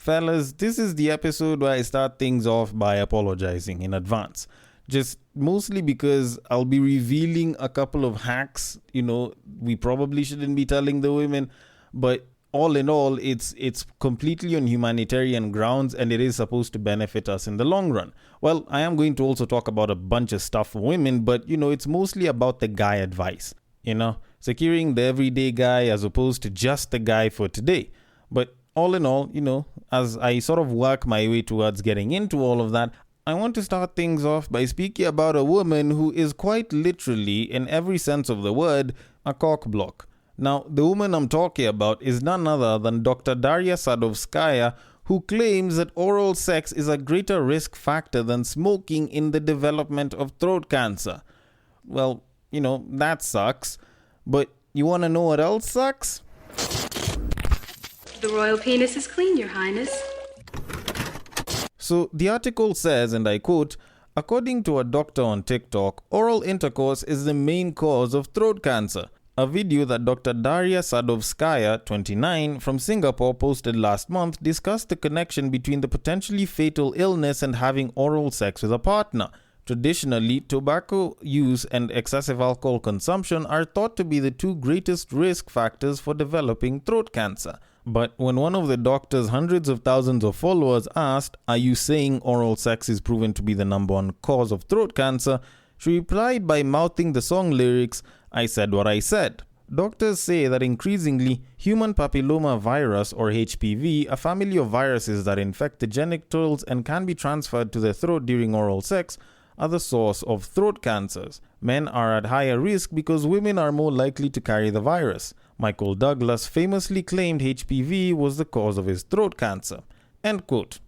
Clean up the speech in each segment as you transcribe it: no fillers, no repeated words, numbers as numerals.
Fellas, this is the episode where I start things off by apologizing in advance. Just mostly because I'll be revealing a couple of hacks, we probably shouldn't be telling the women, but all in all, it's completely on humanitarian grounds and it is supposed to benefit us in the long run. Well, I am going to also talk about a bunch of stuff for women, but it's mostly about the guy advice, securing the everyday guy as opposed to just the guy for today. But all in all, as I sort of work my way towards getting into all of that, I want to start things off by speaking about a woman who is quite literally, in every sense of the word, a cockblock. Now, the woman I'm talking about is none other than Dr. Daria Sadovskaya, who claims that oral sex is a greater risk factor than smoking in the development of throat cancer. Well, that sucks. But you want to know what else sucks? The royal penis is clean, Your Highness. So the article says, and I quote, according to a doctor on TikTok, oral intercourse is the main cause of throat cancer. A video that Dr. Daria Sadovskaya, 29, from Singapore posted last month discussed the connection between the potentially fatal illness and having oral sex with a partner. Traditionally, tobacco use and excessive alcohol consumption are thought to be the two greatest risk factors for developing throat cancer. But when one of the doctor's hundreds of thousands of followers asked, "Are you saying oral sex is proven to be the number one cause of throat cancer?" she replied by mouthing the song lyrics, "I said what I said." Doctors say that increasingly, human papilloma virus or HPV, a family of viruses that infect the genitals and can be transferred to the throat during oral sex, are the source of throat cancers. Men are at higher risk because women are more likely to carry the virus. Michael Douglas famously claimed HPV was the cause of his throat cancer. End quote.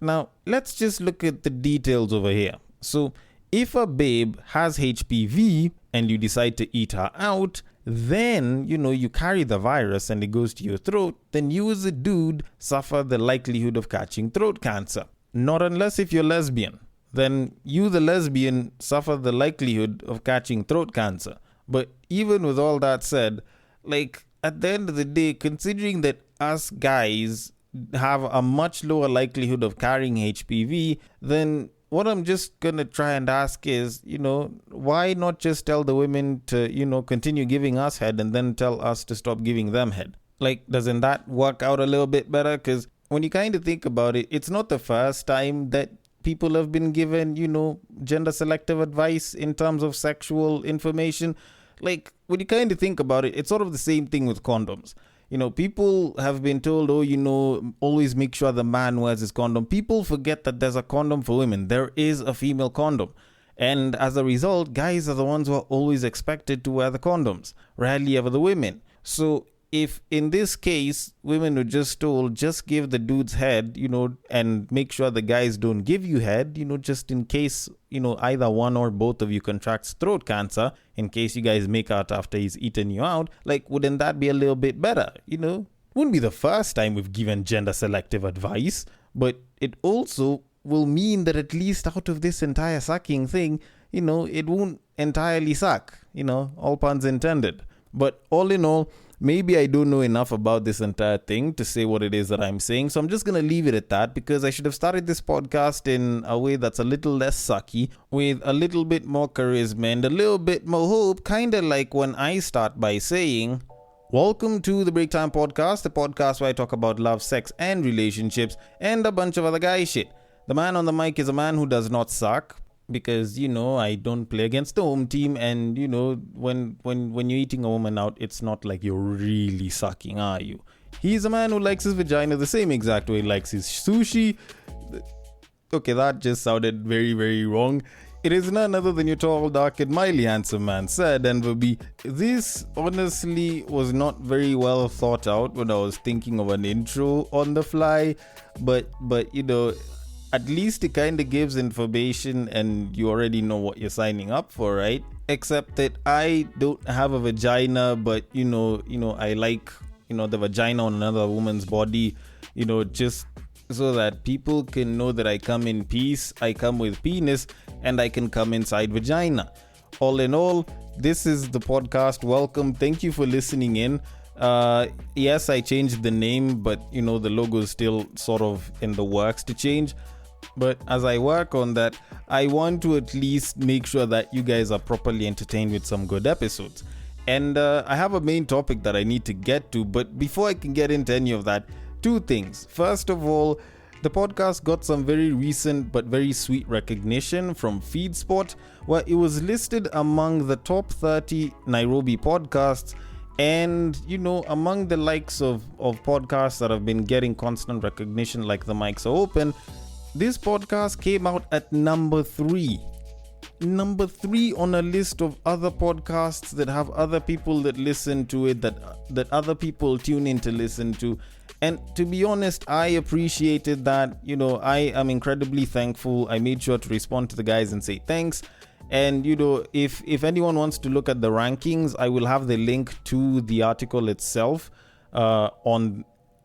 Now, let's just look at the details over here. So, if a babe has HPV and you decide to eat her out, then, you carry the virus and it goes to your throat, then you as a dude suffer the likelihood of catching throat cancer. Not unless if you're lesbian. Then you, the lesbian, suffer the likelihood of catching throat cancer. But even with all that said, at the end of the day, considering that us guys have a much lower likelihood of carrying HPV, then what I'm just going to try and ask is, why not just tell the women to, continue giving us head and then tell us to stop giving them head? Doesn't that work out a little bit better? Because when you kind of think about it, it's not the first time that people have been given, gender selective advice in terms of sexual information. When you kind of think about it, it's sort of the same thing with condoms. People have been told, always make sure the man wears his condom. People forget that there's a condom for women. There is a female condom. And as a result, guys are the ones who are always expected to wear the condoms, rarely ever the women. So if in this case, women were just told, just give the dudes head, and make sure the guys don't give you head, just in case, either one or both of you contracts throat cancer, in case you guys make out after he's eaten you out, wouldn't that be a little bit better, Wouldn't be the first time we've given gender selective advice, but it also will mean that at least out of this entire sucking thing, it won't entirely suck, all puns intended. But all in all, maybe I don't know enough about this entire thing to say what it is that I'm saying. So I'm just going to leave it at that because I should have started this podcast in a way that's a little less sucky, with a little bit more charisma and a little bit more hope. Kind of like when I start by saying, welcome to the Break Time Podcast, the podcast where I talk about love, sex and relationships and a bunch of other guy shit. The man on the mic is a man who does not suck. Because, I don't play against the home team and, when you're eating a woman out, it's not like you're really sucking, are you? He's a man who likes his vagina the same exact way he likes his sushi. Okay, that just sounded very, very wrong. It is none other than your tall, dark and mildly handsome man, Sir Denver B. This honestly was not very well thought out when I was thinking of an intro on the fly. But at least it kind of gives information and you already know what you're signing up for, right? Except that I don't have a vagina, but I like, the vagina on another woman's body, just so that people can know that I come in peace, I come with penis, and I can come inside vagina. All in all, this is the podcast. Welcome. Thank you for listening in. Yes, I changed the name, but the logo is still sort of in the works to change. But as I work on that, I want to at least make sure that you guys are properly entertained with some good episodes. And I have a main topic that I need to get to, but before I can get into any of that, two things. First of all, the podcast got some very recent but very sweet recognition from FeedSpot, where it was listed among the top 30 Nairobi podcasts, and among the likes of podcasts that have been getting constant recognition, like The Mics Are Open, this podcast came out at number 3 on a list of other podcasts that have other people that listen to it, that other people tune in to listen to. And to be honest, I appreciated that. I am incredibly thankful. I made sure to respond to the guys and say thanks. And if anyone wants to look at the rankings, I will have the link to the article itself in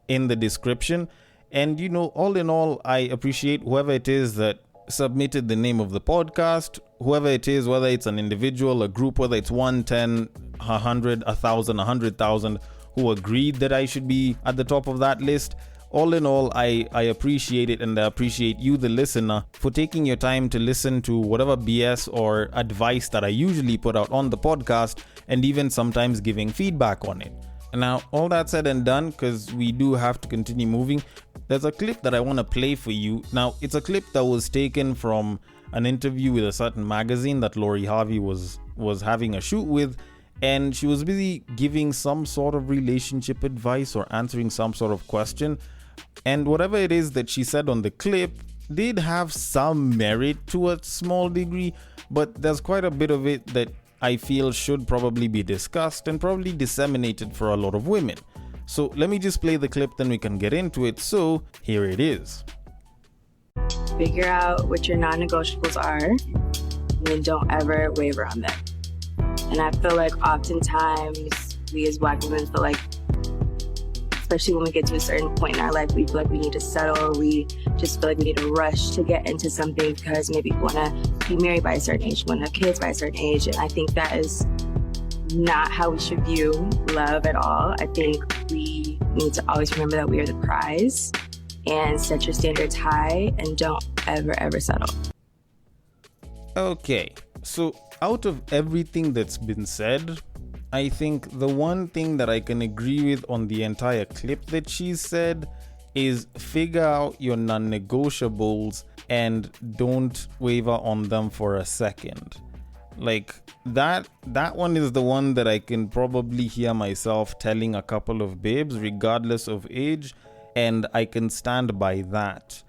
the description. And all in all, I appreciate whoever it is that submitted the name of the podcast, whoever it is, whether it's an individual, a group, whether it's 1, 10, 100, 1,000, 100,000, who agreed that I should be at the top of that list. All in all, I appreciate it, and I appreciate you, the listener, for taking your time to listen to whatever BS or advice that I usually put out on the podcast, and even sometimes giving feedback on it. Now, all that said and done, because we do have to continue moving, there's a clip that I want to play for you. Now, it's a clip that was taken from an interview with a certain magazine that Lori Harvey was having a shoot with, and she was busy giving some sort of relationship advice or answering some sort of question. And whatever it is that she said on the clip did have some merit to a small degree, but there's quite a bit of it that I feel should probably be discussed and probably disseminated for a lot of women. So let me just play the clip, then we can get into it. So here it is. Figure out what your non-negotiables are, and then don't ever waver on them. And I feel like oftentimes we as Black women feel like, especially when we get to a certain point in our life, we feel like we need to settle. We just feel like we need to rush to get into something because maybe we want to be married by a certain age, we want to have kids by a certain age. And I think that is not how we should view love at all. I think we need to always remember that we are the prize and set your standards high and don't ever settle. Okay, so out of everything that's been said, I think the one thing that I can agree with on the entire clip that she said is figure out your non-negotiables and don't waver on them for a second. Like that one is the one that I can probably hear myself telling a couple of babes regardless of age, and I can stand by that.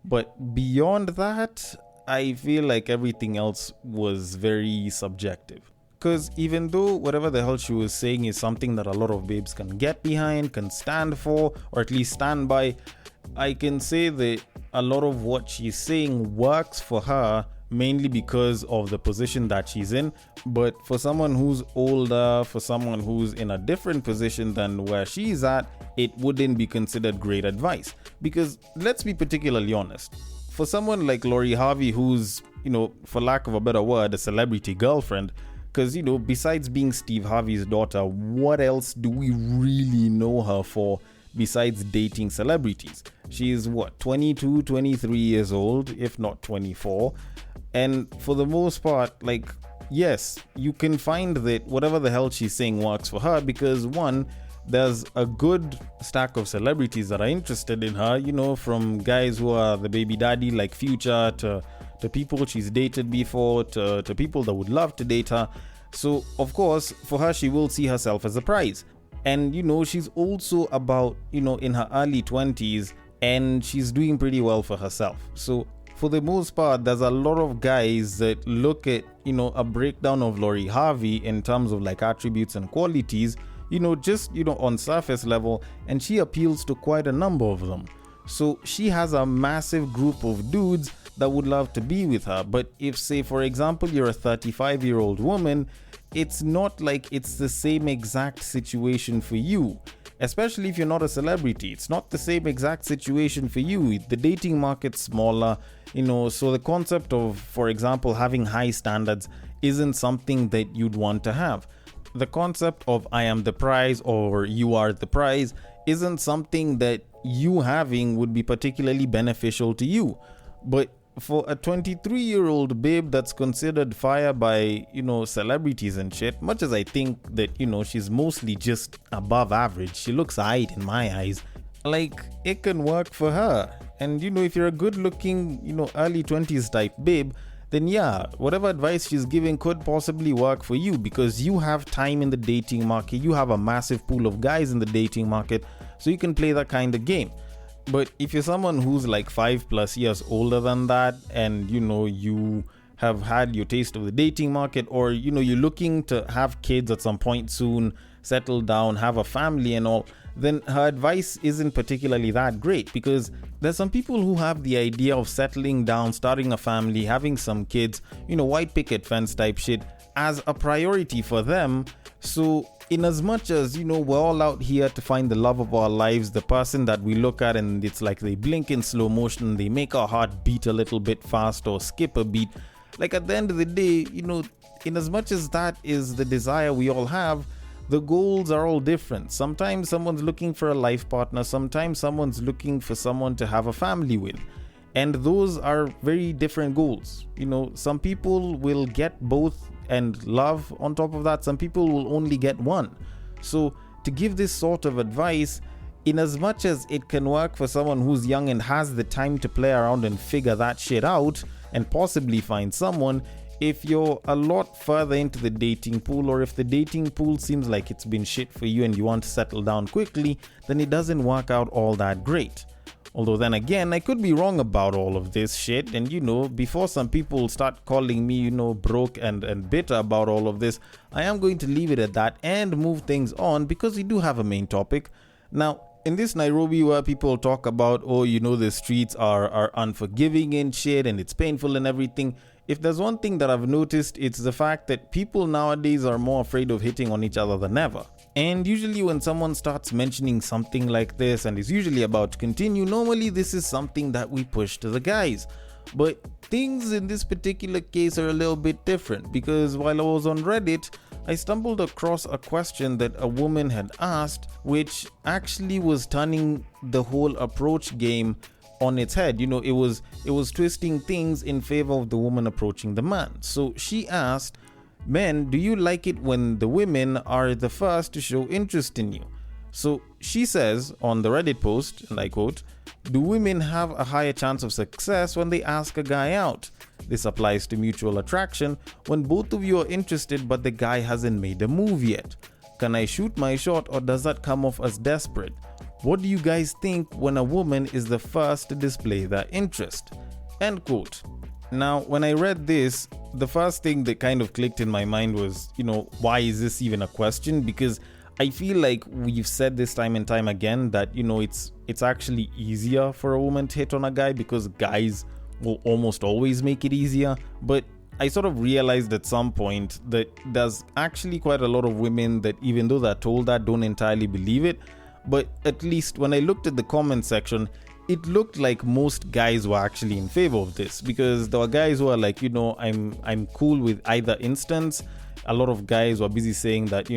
But beyond that, I feel like everything else was very subjective. Because even though whatever the hell she was saying is something that a lot of babes can get behind, can stand for, or at least stand by, I can say that a lot of what she's saying works for her mainly because of the position that she's in. But for someone who's older, for someone who's in a different position than where she's at, it wouldn't be considered great advice. Because let's be particularly honest, for someone like Lori Harvey, who's, for lack of a better word, a celebrity girlfriend, because, besides being Steve Harvey's daughter, what else do we really know her for besides dating celebrities? She's 22, 23 years old, if not 24. And for the most part, yes, you can find that whatever the hell she's saying works for her because, one, there's a good stack of celebrities that are interested in her, from guys who are the baby daddy like Future to people she's dated before to people that would love to date her. So, of course, for her, she will see herself as a prize. And, she's also about, in her early 20s, and she's doing pretty well for herself. So, for the most part, there's a lot of guys that look at, a breakdown of Lori Harvey in terms of attributes and qualities, just, on surface level, and she appeals to quite a number of them. So she has a massive group of dudes that would love to be with her. But if, say, for example, you're a 35-year-old woman, it's not like it's the same exact situation for you. Especially if you're not a celebrity. It's not the same exact situation for you. The dating market's smaller, so the concept of, for example, having high standards isn't something that you'd want to have. the concept of I am the prize or you are the prize isn't something that you having would be particularly beneficial to you. But for a 23-year-old babe that's considered fire by, celebrities and shit, much as I think that, she's mostly just above average, she looks aight in my eyes, like, it can work for her. And, if you're a good-looking, early 20s type babe, then yeah, whatever advice she's giving could possibly work for you because you have time in the dating market, you have a massive pool of guys in the dating market, so you can play that kind of game. But if you're someone who's like 5+ years older than that and you have had your taste of the dating market, or you're looking to have kids at some point soon, settle down, have a family and all, then her advice isn't particularly that great, because there's some people who have the idea of settling down, starting a family, having some kids, white picket fence type shit as a priority for them. So in as much as, we're all out here to find the love of our lives, the person that we look at and it's like they blink in slow motion, they make our heart beat a little bit fast or skip a beat. Like at the end of the day, in as much as that is the desire we all have, the goals are all different. Sometimes someone's looking for a life partner, sometimes someone's looking for someone to have a family with. And those are very different goals. Some people will get both and love on top of that. Some people will only get one. So to give this sort of advice, in as much as it can work for someone who's young and has the time to play around and figure that shit out and possibly find someone, if you're a lot further into the dating pool, or if the dating pool seems like it's been shit for you and you want to settle down quickly, then it doesn't work out all that great. Although then again, I could be wrong about all of this shit, and before some people start calling me, broke and bitter about all of this, I am going to leave it at that and move things on, because we do have a main topic. Now, in this Nairobi where people talk about, the streets are unforgiving and shit and it's painful and everything, if there's one thing that I've noticed, it's the fact that people nowadays are more afraid of hitting on each other than ever. And usually when someone starts mentioning something like this and is usually about to continue, normally this is something that we push to the guys. But things in this particular case are a little bit different, because while I was on Reddit, I stumbled across a question that a woman had asked, which actually was turning the whole approach game on its head. It was twisting things in favor of the woman approaching the man. So she asked, men, do you like it when the women are the first to show interest in you? So she says on the Reddit post, and I quote, do women have a higher chance of success when they ask a guy out? This applies to mutual attraction when both of you are interested but the guy hasn't made a move yet. Can I shoot my shot, or does that come off as desperate? What do you guys think when a woman is the first to display their interest? End quote. Now, when I read this, the first thing that kind of clicked in my mind was, why is this even a question? Because I feel like we've said this time and time again that, it's actually easier for a woman to hit on a guy because guys will almost always make it easier. But I sort of realized at some point that there's actually quite a lot of women that, even though they're told that, don't entirely believe it. But at least when I looked at the comment section, it looked like most guys were actually in favor of this, because there were guys who are like, I'm cool with either instance. A lot of guys were busy saying that,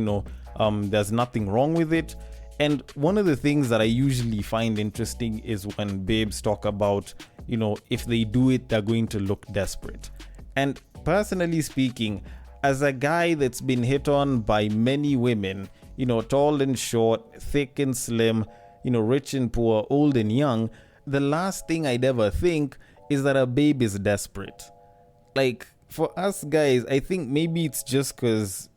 there's nothing wrong with it. And one of the things that I usually find interesting is when babes talk about, if they do it, they're going to look desperate. And personally speaking, as a guy that's been hit on by many women, tall and short, thick and slim, rich and poor, old and young, the last thing I'd ever think is that a babe is desperate. Like, for us guys, I think maybe it's just because,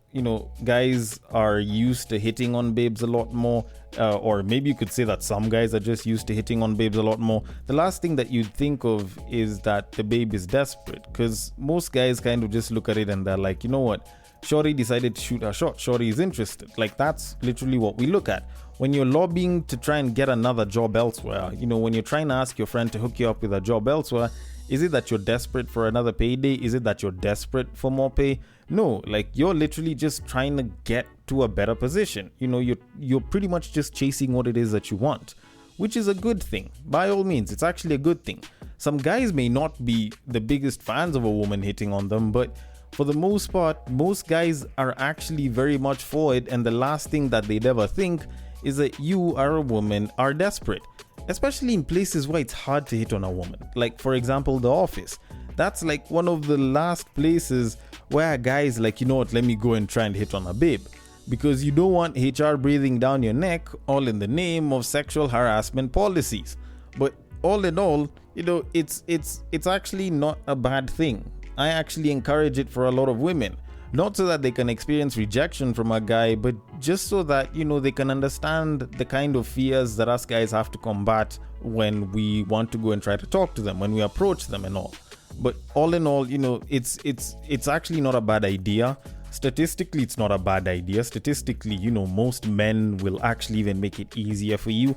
guys are used to hitting on babes a lot more, or maybe you could say that some guys are just used to hitting on babes a lot more. The last thing that you'd think of is that the babe is desperate, because most guys kind of just look at it and they're like, you know what? Shorty decided to shoot her shot. Shorty is interested. Like, that's literally what we look at. When you're lobbying to try and get another job elsewhere, when you're trying to ask your friend to hook you up with a job elsewhere, is it that you're desperate for another payday? Is it that you're desperate for more pay? No, like, you're literally just trying to get to a better position. You're pretty much just chasing what it is that you want, which is a good thing. By all means, it's actually a good thing. Some guys may not be the biggest fans of a woman hitting on them, but for the most part, most guys are actually very much for it, and the last thing that they'd ever think is that you are a woman are desperate, especially in places where it's hard to hit on a woman. Like, for example, the office. That's like one of the last places where a guy is like, you know what, let me go and try and hit on a babe. Because you don't want HR breathing down your neck, all in the name of sexual harassment policies. But all in all, it's actually not a bad thing. I actually encourage it for a lot of women. Not so that they can experience rejection from a guy, but just so that, they can understand the kind of fears that us guys have to combat when we want to go and try to talk to them, when we approach them and all. But all in all, it's actually not a bad idea. Statistically, it's not a bad idea. Statistically, most men will actually even make it easier for you.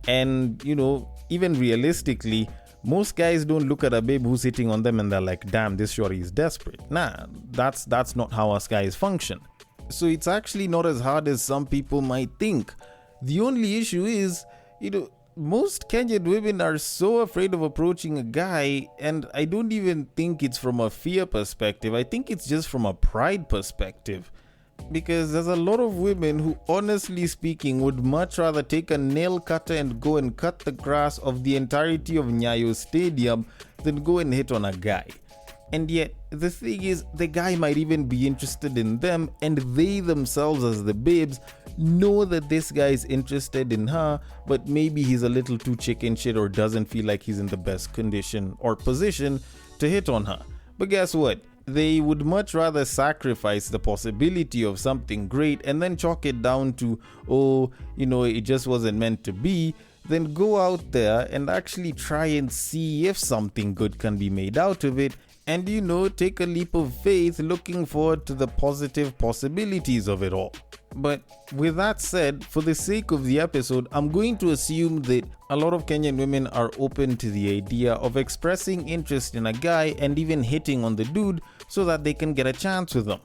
And, even realistically, most guys don't look at a babe who's hitting on them and they're like, damn, this shorty is desperate. Nah, that's not how us guys function. So it's actually not as hard as some people might think. The only issue is, most Kenyan women are so afraid of approaching a guy, and I don't even think it's from a fear perspective. I think it's just from a pride perspective. Because there's a lot of women who, honestly speaking, would much rather take a nail cutter and go and cut the grass of the entirety of Nyayo Stadium than go and hit on a guy. And yet, the thing is, the guy might even be interested in them, and they themselves as the babes know that this guy is interested in her, but maybe he's a little too chicken shit or doesn't feel like he's in the best condition or position to hit on her. But guess what? They would much rather sacrifice the possibility of something great and then chalk it down to, it just wasn't meant to be, than go out there and actually try and see if something good can be made out of it and, take a leap of faith looking forward to the positive possibilities of it all. But with that said, for the sake of the episode, I'm going to assume that a lot of Kenyan women are open to the idea of expressing interest in a guy and even hitting on the dude so that they can get a chance with him.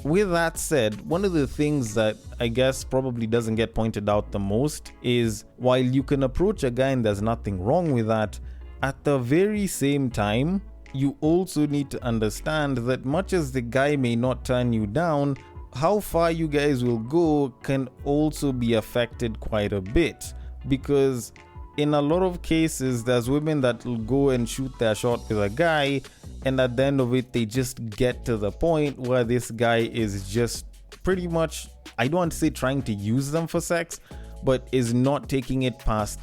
With that said, one of the things that I guess probably doesn't get pointed out the most is while you can approach a guy and there's nothing wrong with that, at the very same time, you also need to understand that much as the guy may not turn you down, how far you guys will go can also be affected quite a bit, because in a lot of cases there's women that will go and shoot their shot with a guy, and at the end of it they just get to the point where this guy is just pretty much, I don't want to say trying to use them for sex, but is not taking it past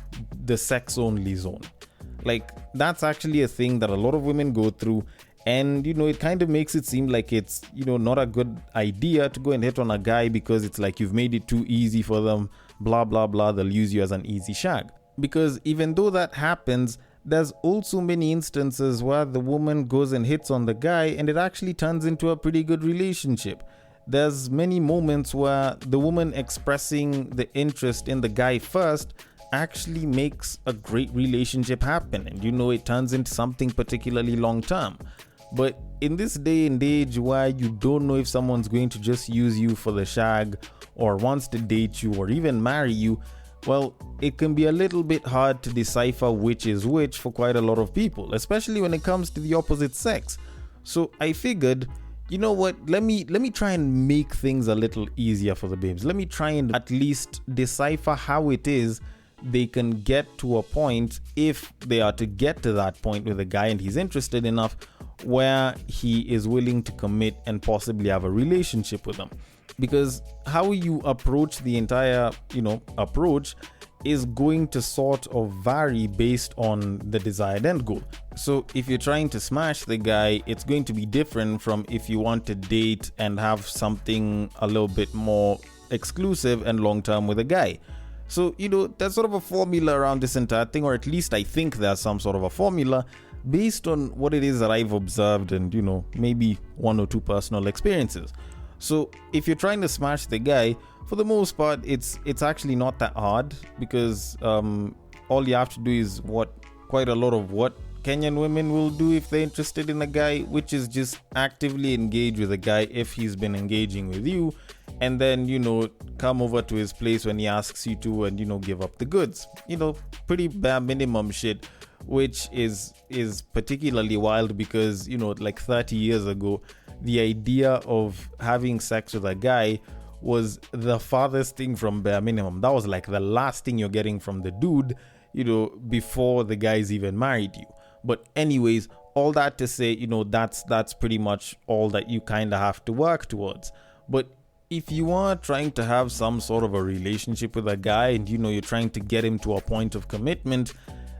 the sex only zone. Like, that's actually a thing that a lot of women go through. And, it kind of makes it seem like it's, not a good idea to go and hit on a guy because it's like you've made it too easy for them, blah, blah, blah. They'll use you as an easy shag. Because even though that happens, there's also many instances where the woman goes and hits on the guy and it actually turns into a pretty good relationship. There's many moments where the woman expressing the interest in the guy first actually makes a great relationship happen. And, it turns into something particularly long term. But in this day and age where you don't know if someone's going to just use you for the shag or wants to date you or even marry you, well, it can be a little bit hard to decipher which is which for quite a lot of people, especially when it comes to the opposite sex. So I figured, you know what, let me try and make things a little easier for the babes. Let me try and at least decipher how it is they can get to a point, if they are to get to that point with a guy and he's interested enough, where he is willing to commit and possibly have a relationship with them. Because how you approach the entire, approach is going to sort of vary based on the desired end goal. So if you're trying to smash the guy, it's going to be different from if you want to date and have something a little bit more exclusive and long-term with a guy. So, there's sort of a formula around this entire thing, or at least I think there's some sort of a formula based on what it is that I've observed and, maybe one or two personal experiences. So if you're trying to smash the guy, for the most part, it's actually not that hard, because all you have to do is quite a lot of what Kenyan women will do if they're interested in a guy, which is just actively engage with a guy if he's been engaging with you, and then, come over to his place when he asks you to and, give up the goods. Pretty bare minimum shit, which is particularly wild because, like 30 years ago, the idea of having sex with a guy was the farthest thing from bare minimum. That was like the last thing you're getting from the dude, before the guy's even married you. But anyways, all that to say, that's pretty much all that you kind of have to work towards. But if you are trying to have some sort of a relationship with a guy and you're trying to get him to a point of commitment,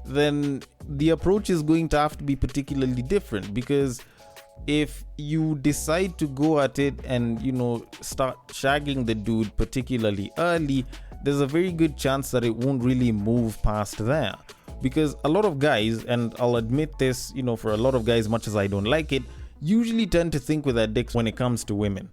then the approach is going to have to be particularly different. Because if you decide to go at it and start shagging the dude particularly early, there's a very good chance that it won't really move past there. Because a lot of guys, and I'll admit this, for a lot of guys, much as I don't like it, usually tend to think with their dicks when it comes to women.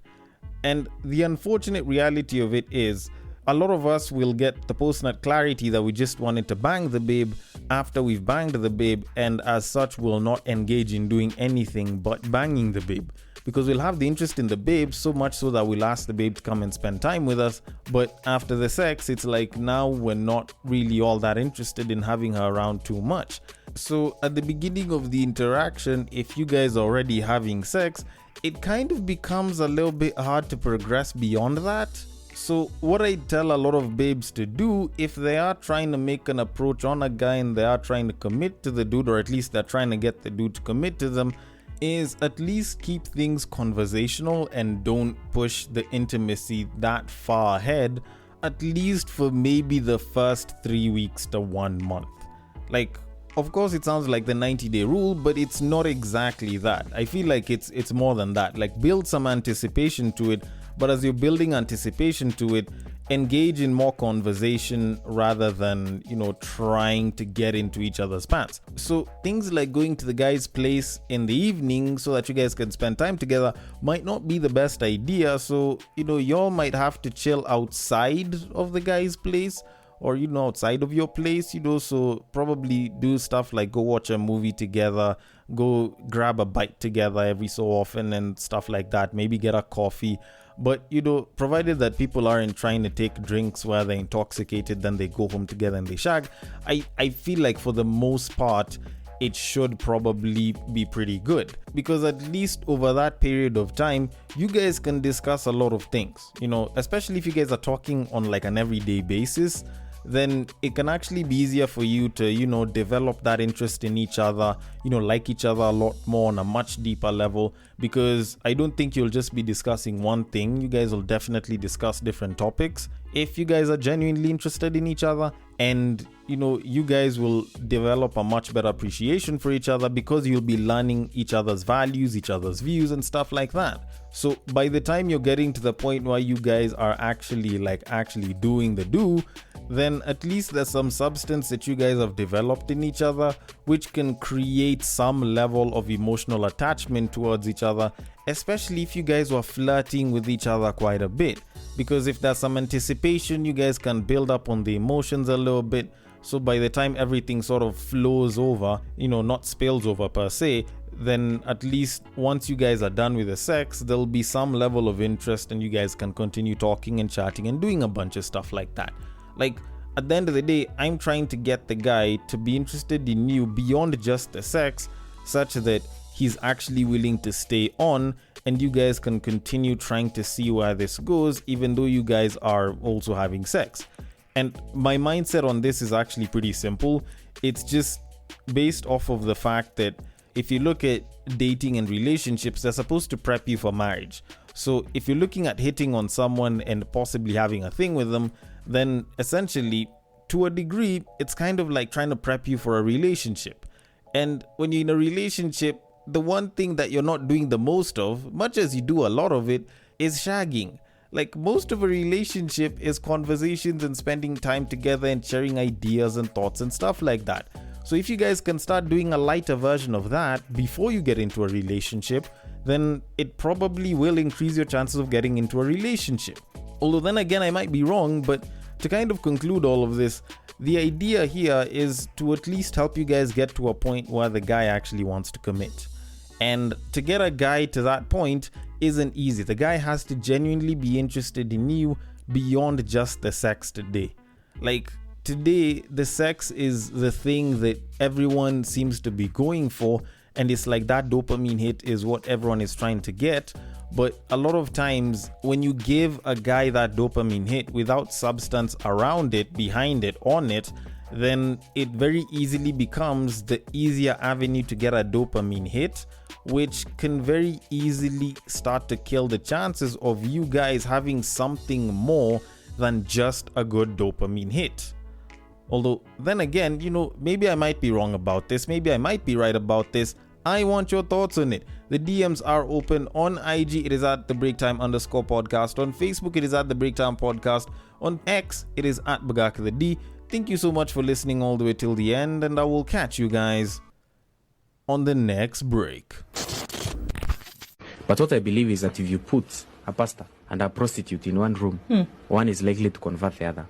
And the unfortunate reality of it is, a lot of us will get the post-nut clarity that we just wanted to bang the babe after we've banged the babe, and as such will not engage in doing anything but banging the babe. Because we'll have the interest in the babe so much so that we'll ask the babe to come and spend time with us, but after the sex, it's like now we're not really all that interested in having her around too much. So at the beginning of the interaction, if you guys are already having sex, it kind of becomes a little bit hard to progress beyond that. So what I tell a lot of babes to do, if they are trying to make an approach on a guy and they are trying to commit to the dude, or at least they're trying to get the dude to commit to them, is at least keep things conversational and don't push the intimacy that far ahead, at least for maybe the first 3 weeks to 1 month. Like, of course it sounds like the 90-day rule, but it's not exactly that. I feel like it's more than that. Like, build some anticipation to it, but as you're building anticipation to it, engage in more conversation rather than, trying to get into each other's pants. So things like going to the guy's place in the evening so that you guys can spend time together might not be the best idea. So, y'all might have to chill outside of the guy's place, or outside of your place, so probably do stuff like go watch a movie together, go grab a bite together every so often and stuff like that, maybe get a coffee. But provided that people aren't trying to take drinks where they're intoxicated, then they go home together and they shag, I feel like for the most part it should probably be pretty good, because at least over that period of time you guys can discuss a lot of things, especially if you guys are talking on like an everyday basis. Then it can actually be easier for you to, develop that interest in each other, like each other a lot more on a much deeper level, because I don't think you'll just be discussing one thing. You guys will definitely discuss different topics if you guys are genuinely interested in each other, and, you guys will develop a much better appreciation for each other because you'll be learning each other's values, each other's views and stuff like that. So by the time you're getting to the point where you guys are actually doing the do, then at least there's some substance that you guys have developed in each other, which can create some level of emotional attachment towards each other, especially if you guys were flirting with each other quite a bit. Because if there's some anticipation, you guys can build up on the emotions a little bit. So by the time everything sort of flows over, not spills over per se, then at least once you guys are done with the sex, there'll be some level of interest and you guys can continue talking and chatting and doing a bunch of stuff like that. Like, at the end of the day, I'm trying to get the guy to be interested in you beyond just the sex, such that he's actually willing to stay on and you guys can continue trying to see where this goes, even though you guys are also having sex. And my mindset on this is actually pretty simple. It's just based off of the fact that if you look at dating and relationships, they're supposed to prep you for marriage. So if you're looking at hitting on someone and possibly having a thing with them, then essentially, to a degree, it's kind of like trying to prep you for a relationship. And when you're in a relationship, the one thing that you're not doing the most of, much as you do a lot of it, is shagging. Like, most of a relationship is conversations and spending time together and sharing ideas and thoughts and stuff like that. So if you guys can start doing a lighter version of that before you get into a relationship, then it probably will increase your chances of getting into a relationship. Although then again, I might be wrong, but to kind of conclude all of this, the idea here is to at least help you guys get to a point where the guy actually wants to commit. And to get a guy to that point isn't easy. The guy has to genuinely be interested in you beyond just the sex today. Like, today, the sex is the thing that everyone seems to be going for, and it's like that dopamine hit is what everyone is trying to get. But a lot of times when you give a guy that dopamine hit without substance around it, behind it, on it, then it very easily becomes the easier avenue to get a dopamine hit, which can very easily start to kill the chances of you guys having something more than just a good dopamine hit. Although, then again, maybe I might be wrong about this, maybe I might be right about this. I want your thoughts on it. The DMs are open. On IG, it is at @thebreaktime_podcast. On Facebook, it is at The Breaktime Podcast. On X, it is at Bagaka the D. Thank you so much for listening all the way till the end, and I will catch you guys on the next break. But what I believe is that if you put a pastor and a prostitute in one room, one is likely to convert the other.